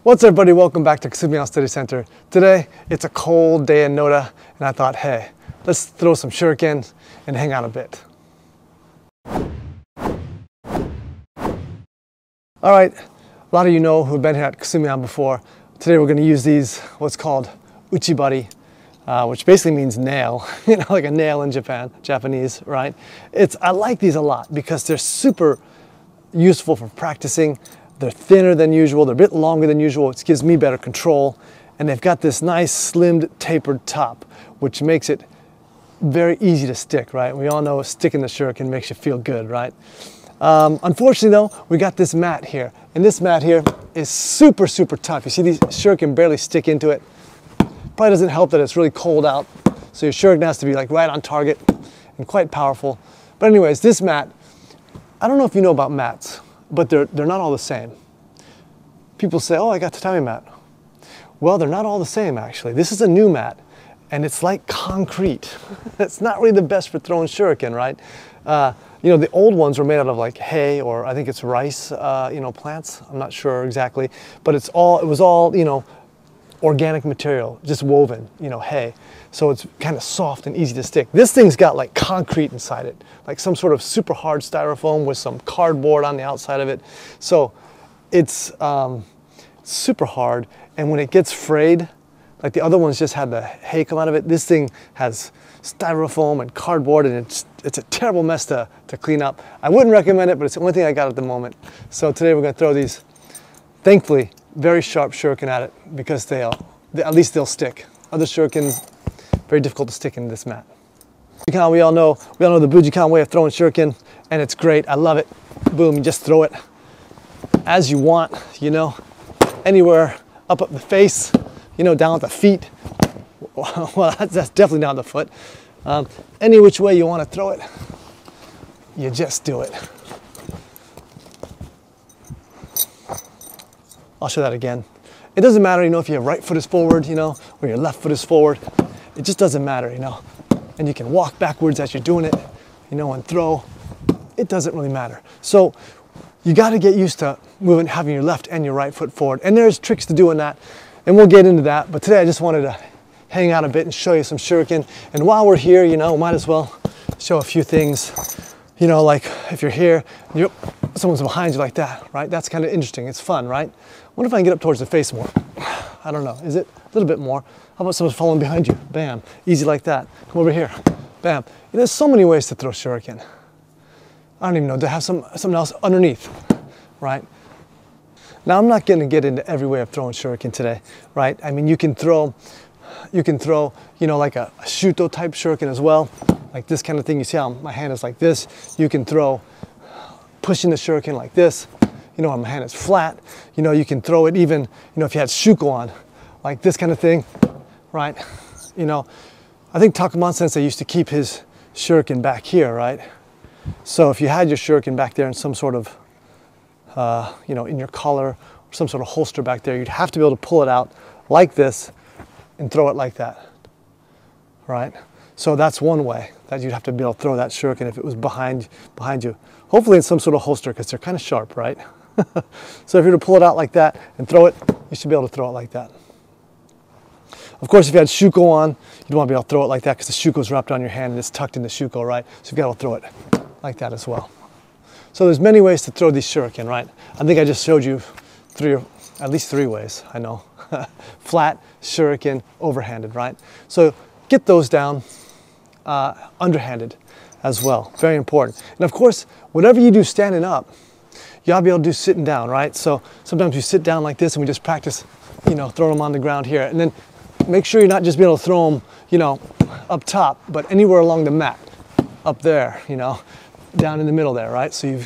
What's up, everybody? Welcome back to Kasumi Study Center. Today, it's a cold day in Noda, and I thought, hey, let's throw some shuriken and hang out a bit. All right, a lot of you know who've been here at Kasumi before. Today, we're going to use these, what's called uchibari, which basically means nail, like a nail in Japanese, right? I like these a lot because they're super useful for practicing. They're thinner than usual, they're a bit longer than usual, which gives me better control. And they've got this nice slimmed tapered top, which makes it very easy to stick, right? We all know sticking the shuriken makes you feel good, right? Unfortunately though, we got this mat here. And this mat here is super, super tough. You see these shuriken barely stick into it. Probably doesn't help that it's really cold out. So your shuriken has to be like right on target and quite powerful. But anyways, this mat, I don't know if you know about mats, but they're not all the same. People say, oh, I got tatami mat. Well, they're not all the same, actually. This is a new mat, and it's like concrete. It's not really the best for throwing shuriken, right? The old ones were made out of like hay, or I think it's rice, plants. I'm not sure exactly, but it was all, organic material, just woven, hay. So it's kind of soft and easy to stick. This thing's got like concrete inside it, like some sort of super hard styrofoam with some cardboard on the outside of it. So it's super hard, and when it gets frayed, like the other ones just had the hay come out of it, this thing has styrofoam and cardboard, and it's a terrible mess to clean up. I wouldn't recommend it, but it's the only thing I got at the moment. So today we're going to throw these, thankfully, very sharp shuriken at it, because at least they'll stick. Other shurikens, very difficult to stick in this mat. Bujikan, we all know the Bujikan way of throwing shuriken, and it's great. I love it. Boom, you just throw it as you want, anywhere up the face, down at the feet. Well, that's definitely down the foot. Any which way you want to throw it, you just do it. I'll show that again. It doesn't matter, if your right foot is forward, or your left foot is forward. It just doesn't matter, And you can walk backwards as you're doing it, and throw. It doesn't really matter. So you got to get used to having your left and your right foot forward. And there's tricks to doing that, and we'll get into that. But today I just wanted to hang out a bit and show you some shuriken. And while we're here, might as well show a few things. Like if you're here, someone's behind you like that, right? That's kind of interesting. It's fun, right? I wonder if I can get up towards the face more. I don't know. Is it a little bit more? How about someone's following behind you? Bam. Easy like that. Come over here. Bam. There's so many ways to throw shuriken. I don't even know. To have something else underneath, right? Now, I'm not going to get into every way of throwing shuriken today, right? I mean, you can throw, like a shuto type shuriken as well. Like this kind of thing. You see how my hand is like this? You can throw pushing the shuriken like this. My hand is flat. You can throw it even, if you had shuko on, like this kind of thing, right? I think Takuman Sensei used to keep his shuriken back here, right? So if you had your shuriken back there in some sort of, in your collar, or some sort of holster back there, you'd have to be able to pull it out like this and throw it like that, right? So that's one way that you'd have to be able to throw that shuriken if it was behind you. Hopefully in some sort of holster, because they're kind of sharp, right? So if you were to pull it out like that and throw it, you should be able to throw it like that. Of course, if you had shuko on, you'd want to be able to throw it like that because the shuko is wrapped on your hand and it's tucked in the shuko, right? So you've got to throw it like that as well. So there's many ways to throw these shuriken, right? I think I just showed you at least three ways, I know. Flat, shuriken, overhanded, right? So get those down underhanded as well. Very important. And of course, whatever you do standing up, you ought to be able to do sitting down, right? So sometimes you sit down like this and we just practice, throw them on the ground here. And then make sure you're not just being able to throw them, up top, but anywhere along the mat, up there, down in the middle there, right? So you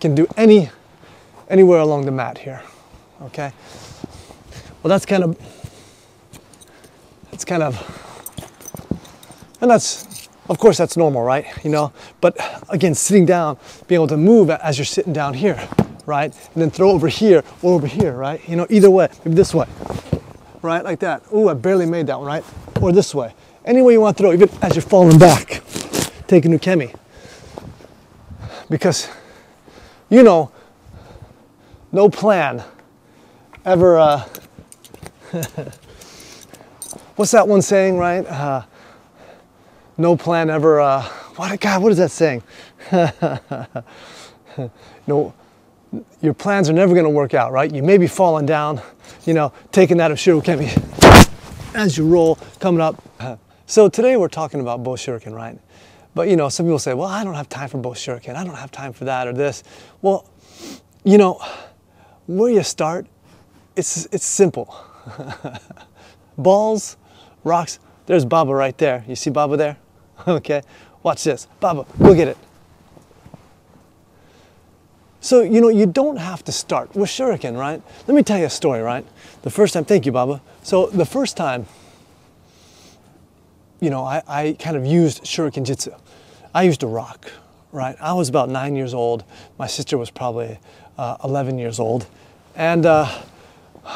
can do anywhere along the mat here, okay? Well, that's kind of, and of course that's normal, right? But again, sitting down, being able to move as you're sitting down here, right? And then throw over here or over here, right? Either way, maybe this way, right? Like that. Ooh, I barely made that one, right? Or this way. Any way you want to throw, even as you're falling back, take a nukemi. Because, no plan ever, what's that one saying, right? No plan ever, what is that saying? No, your plans are never going to work out, right? You may be falling down, you know, taking that of shuriken as you roll, coming up. So today we're talking about bow shuriken, right? But you know, some people say, well, I don't have time for bow shuriken. I don't have time for that or this. Well, you know, where you start, it's simple. Balls, rocks, there's Baba right there. You see Baba there? Okay, watch this. Baba, go get it. So, you know, you don't have to start with shuriken, right? Let me tell you a story, right? The first time, thank you, Baba. So the first time, you know, I kind of used shuriken jitsu. I used a rock, right? I was about 9 years old. My sister was probably 11 years old. And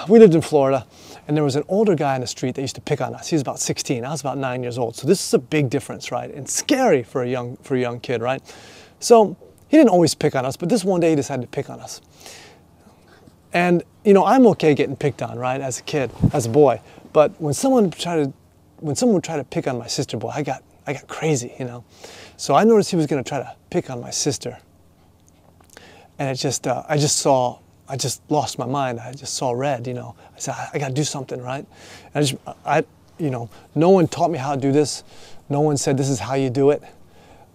we lived in Florida, and there was an older guy in the street that used to pick on us. He was about 16. I was about 9 years old. So this is a big difference, right? And scary for a young kid, right? So he didn't always pick on us, but this one day he decided to pick on us. And, you know, I'm okay getting picked on, right, as a kid, as a boy. But when someone would try to pick on my sister, boy, I got crazy, you know. So I noticed he was going to try to pick on my sister. And it just, I just lost my mind. I just saw red, you know. I said, I got to do something, right? And you know, no one taught me how to do this. No one said this is how you do it.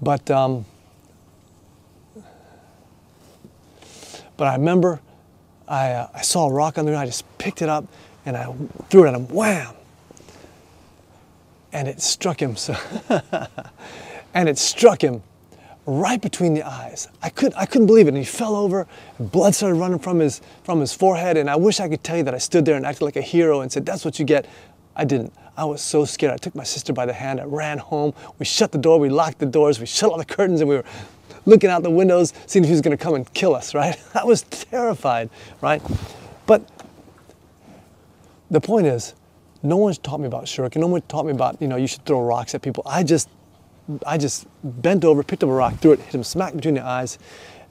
But I remember I saw a rock on the ground. I just picked it up and I threw it at him. Wham! And it struck him. So and it struck him right between the eyes. I couldn't believe it. And he fell over, and blood started running from his forehead. And I wish I could tell you that I stood there and acted like a hero and said, "That's what you get." I didn't. I was so scared. I took my sister by the hand. I ran home. We shut the door. We locked the doors. We shut all the curtains, and we were looking out the windows, seeing if he was going to come and kill us, right? I was terrified, right? But the point is, no one's taught me about shuriken. No one taught me about, you know, you should throw rocks at people. I just bent over, picked up a rock, threw it, hit him smack between the eyes.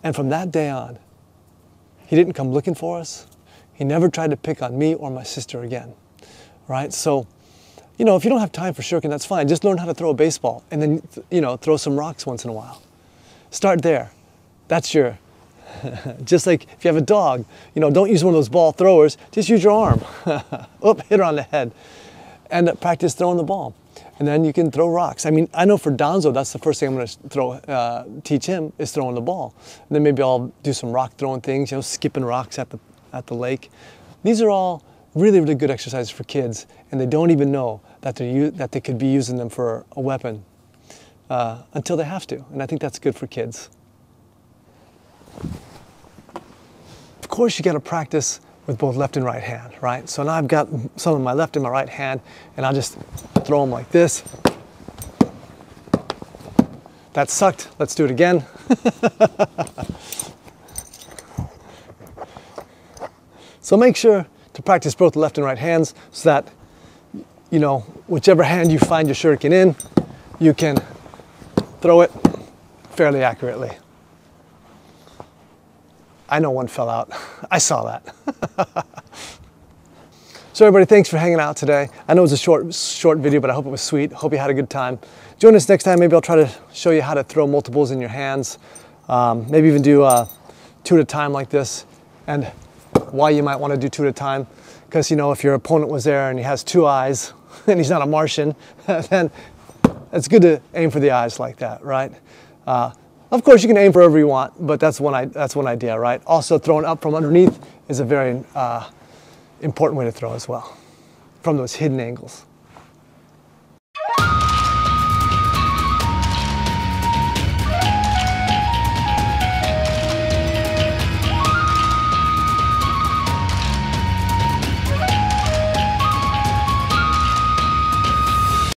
And from that day on, he didn't come looking for us. He never tried to pick on me or my sister again, right? So, you know, if you don't have time for shuriken, that's fine. Just learn how to throw a baseball and then, you know, throw some rocks once in a while. Start there. That's your, just like if you have a dog, you know, don't use one of those ball throwers, just use your arm. Oop, hit her on the head. And practice throwing the ball. And then you can throw rocks. I mean, I know for Donzo, that's the first thing I'm going to teach him is throwing the ball. And then maybe I'll do some rock throwing things, you know, skipping rocks at the lake. These are all really, really good exercises for kids, and they don't even know that they could be using them for a weapon. Until they have to, and I think that's good for kids. Of course, you got to practice with both left and right hand, right? So now I've got some of my left and my right hand, and I'll just throw them like this. That sucked. Let's do it again. So make sure to practice both left and right hands so that, you know, whichever hand you find your shuriken in, you can throw it fairly accurately. I know one fell out. I saw that. So everybody, thanks for hanging out today. I know it was a short video, but I hope it was sweet. Hope you had a good time. Join us next time. Maybe I'll try to show you how to throw multiples in your hands. Maybe even do 2 at a time like this. And why you might want to do 2 at a time. Because, you know, if your opponent was there and he has 2 eyes and he's not a Martian, then it's good to aim for the eyes like that, right? Of course, you can aim for wherever you want, but that's one idea, right? Also, throwing up from underneath is a very important way to throw as well, from those hidden angles.